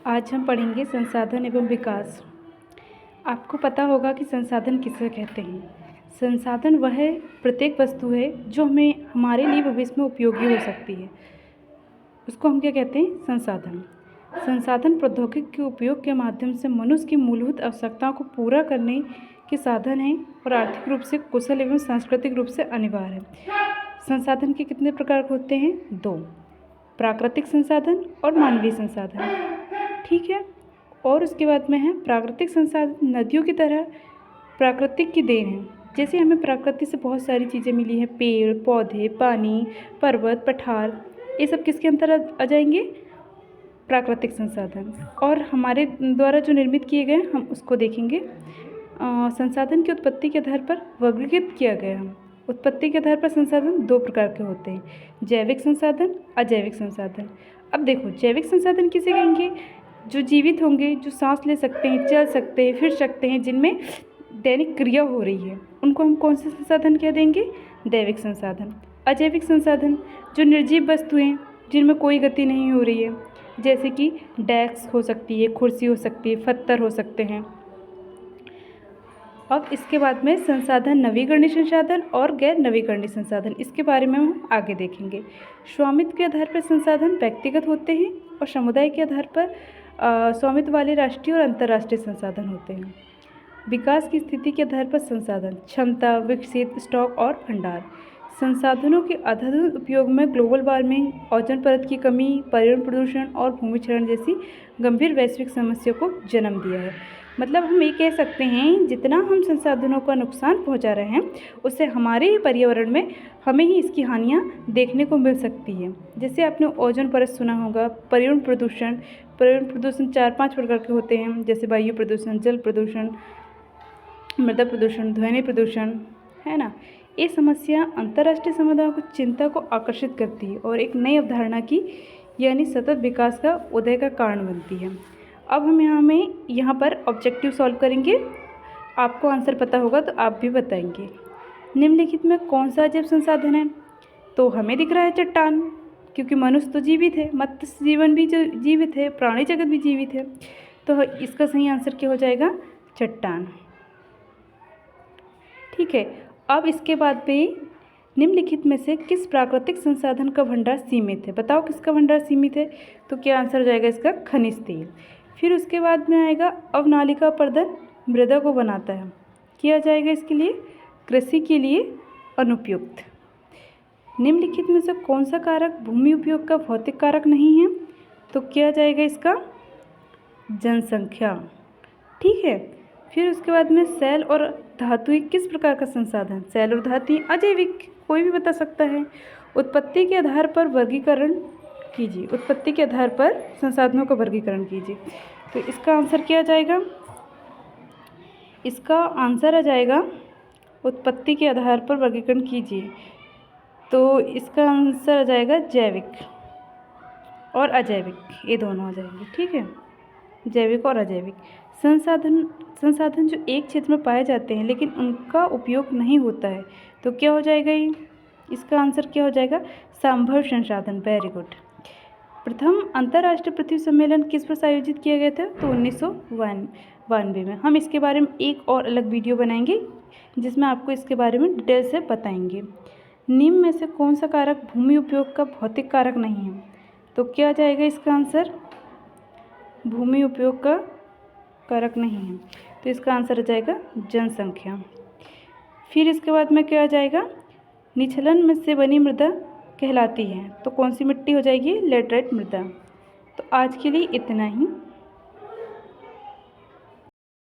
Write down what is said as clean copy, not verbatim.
आज हम पढ़ेंगे संसाधन एवं विकास। आपको पता होगा कि संसाधन किसे कहते हैं। संसाधन वह प्रत्येक वस्तु है जो हमें हमारे लिए भविष्य में उपयोगी हो सकती है, उसको हम क्या कहते हैं? संसाधन। संसाधन प्रौद्योगिकी के उपयोग के माध्यम से मनुष्य की मूलभूत आवश्यकताओं को पूरा करने के साधन हैं और आर्थिक रूप से कुशल एवं सांस्कृतिक रूप से अनिवार्य है। संसाधन के कितने प्रकार होते हैं? 2, प्राकृतिक संसाधन और मानवीय संसाधन। ठीक है। और उसके बाद में है प्राकृतिक संसाधन। नदियों की तरह प्राकृतिक की देन है। जैसे हमें प्रकृति से बहुत सारी चीज़ें मिली हैं, पेड़ पौधे, पानी, पर्वत, पठार, ये सब किसके अंतर्गत आ जाएंगे? प्राकृतिक संसाधन। और हमारे द्वारा जो निर्मित किए गए हम उसको देखेंगे। संसाधन की उत्पत्ति के आधार पर वर्गीकृत किया गया है। उत्पत्ति के आधार पर संसाधन 2 प्रकार के होते हैं, जैविक संसाधन, अजैविक संसाधन। अब देखो, जैविक संसाधन किसे कहेंगे? जो जीवित होंगे, जो सांस ले सकते हैं, चल सकते हैं, फिर सकते हैं, जिनमें दैनिक क्रिया हो रही है, उनको हम कौन से संसाधन कह देंगे? दैविक संसाधन। अजैविक संसाधन जो निर्जीव वस्तुएं, जिनमें कोई गति नहीं हो रही है, जैसे कि डेस्क हो सकती है, कुर्सी हो सकती है, पत्थर हो सकते हैं। अब इसके बाद में संसाधन नवीकरणीय संसाधन और गैर नवीकरणीय संसाधन, इसके बारे में हम आगे देखेंगे। स्वामित्व के आधार पर संसाधन व्यक्तिगत होते हैं और समुदाय के आधार पर स्वामित्व वाले राष्ट्रीय और अंतर्राष्ट्रीय संसाधन होते हैं। विकास की स्थिति के आधार पर संसाधन क्षमता, विकसित, स्टॉक और भंडार। संसाधनों के अत्यधिक उपयोग में ग्लोबल वार्मिंग, ओजोन परत की कमी, पर्यावरण प्रदूषण और भूमि क्षरण जैसी गंभीर वैश्विक समस्या को जन्म दिया है। मतलब हम ये कह सकते हैं, जितना हम संसाधनों का नुकसान पहुंचा रहे हैं, उससे हमारे ही पर्यावरण में हमें ही इसकी हानियां देखने को मिल सकती है। जैसे आपने ओजोन परत सुना होगा, पर्यावरण प्रदूषण 4-5 प्रकार के होते हैं, जैसे वायु प्रदूषण, जल प्रदूषण, मृदा प्रदूषण, ध्वनि प्रदूषण, है ना। ये समस्या अंतर्राष्ट्रीय समुदायों को चिंता को आकर्षित करती है और एक नई अवधारणा की यानी सतत विकास का उदय का कारण बनती है। अब हम यहाँ पर ऑब्जेक्टिव सॉल्व करेंगे। आपको आंसर पता होगा तो आप भी बताएंगे। निम्नलिखित में कौन सा अजैव संसाधन है? तो हमें दिख रहा है चट्टान, क्योंकि मनुष्य तो जीवित है, मत्स्य जीवन भी जो जीवित है, प्राणी जगत भी जीवित है, तो इसका सही आंसर क्या हो जाएगा? चट्टान। ठीक है। अब इसके बाद में निम्नलिखित में से किस प्राकृतिक संसाधन का भंडार सीमित है? बताओ किसका भंडार सीमित है? तो क्या आंसर हो जाएगा इसका? खनिज तेल। फिर उसके बाद में आएगा अवनालिका अपर्दन मृदा को बनाता है, किया जाएगा इसके लिए कृषि के लिए अनुपयुक्त। निम्नलिखित में से कौन सा कारक भूमि उपयोग का भौतिक कारक नहीं है? तो क्या जाएगा इसका? जनसंख्या। ठीक है। फिर उसके बाद में सेल और धातु किस प्रकार का संसाधन? सेल और धातु अजैविक, कोई भी बता सकता है। उत्पत्ति के आधार पर वर्गीकरण कीजिए। उत्पत्ति के आधार पर संसाधनों का वर्गीकरण कीजिए। तो इसका आंसर क्या आ जाएगा? इसका आंसर आ जाएगा उत्पत्ति के आधार पर वर्गीकरण कीजिए, तो इसका आंसर आ जाएगा जैविक और अजैविक, ये दोनों आ जाएंगे। ठीक है, जैविक और अजैविक। संसाधन जो एक क्षेत्र में पाए जाते हैं लेकिन उनका उपयोग नहीं होता है, तो क्या हो जाएगा ये? इसका आंसर क्या हो जाएगा? संभव संसाधन। Very good. प्रथम अंतर्राष्ट्रीय पृथ्वी सम्मेलन किस वर्ष आयोजित किया गया था? तो 1992 में। हम इसके बारे में एक और अलग वीडियो बनाएंगे जिसमें आपको इसके बारे में डिटेल से बताएंगे। निम्न में से कौन सा कारक भूमि उपयोग का भौतिक कारक नहीं है? तो क्या आ जाएगा इसका आंसर? भूमि उपयोग का कारक नहीं है, तो इसका आंसर आ जाएगा जनसंख्या। फिर इसके बाद में क्या आ जाएगा? निचलन में से बनी मृदा कहलाती है, तो कौन सी मिट्टी हो जाएगी? लेटराइट मृदा। तो आज के लिए इतना ही।